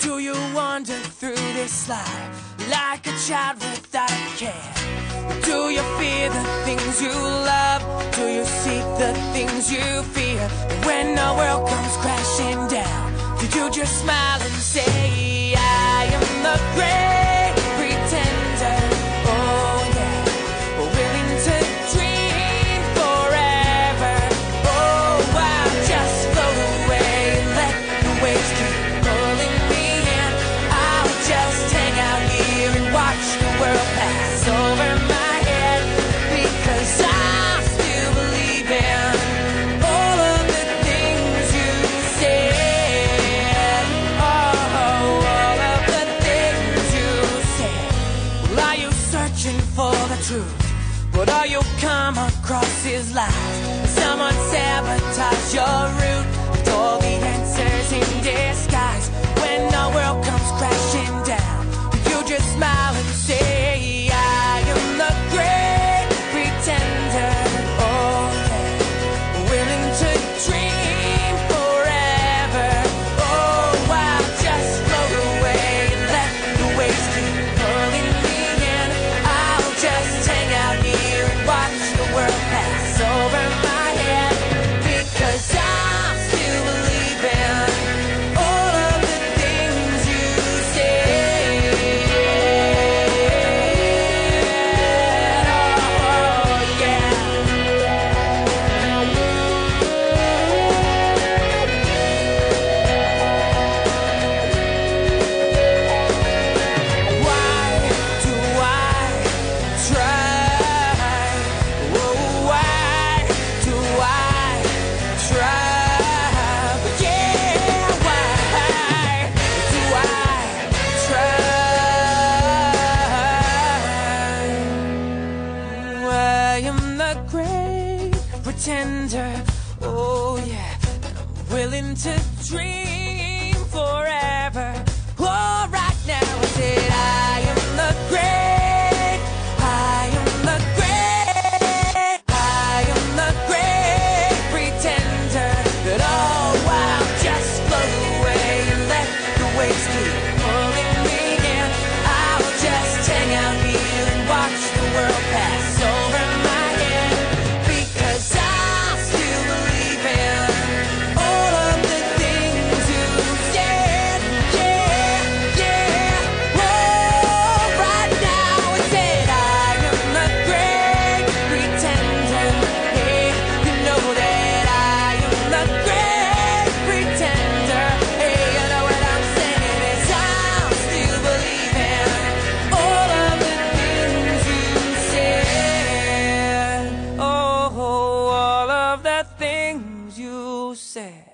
Do you wander through this life like a child without a care? Do you fear the things you love? Do you seek the things you fear? And when the world comes crashing down, do you just smile and say, I am the great pretender? Oh yeah, willing to dream forever. Oh, I'll just float away and let the waves keep pulling me in. I'll just hang out here and watch the world pass over my head, because I still believe in all of the things you said. Oh, all of the things you said. Well, are you searching for the truth? But all you'll come across is lies. Someone sabotage your route with all the answers in disguise. When the world comes crashing down, you just smile and say, I am the great pretender. Oh yeah, willing to dream forever. Oh, I'll just float away and let the waves keep pulling me in. I'll just hang out here and watch the world pass over my head, because I still believe in all of the things you said. Oh yeah. Why do I try? Oh, why do I try? But yeah, why do I try? I am the great pretender. Oh yeah, and I'm willing to dream forever. Oh, right now I said I am the great, I am the great, I am the great pretender. That all while just float away and let the waves keep pulling me in. I'll just hang out here and watch the world pass over my head, because I still believe in all of the things you said. Yeah, yeah. Oh, right now I said I am the great pretender. Hey, you know that I am the great pretender. Hey, you know what I'm saying is I'll still believe in all of the things you said. Oh, all of the things you said.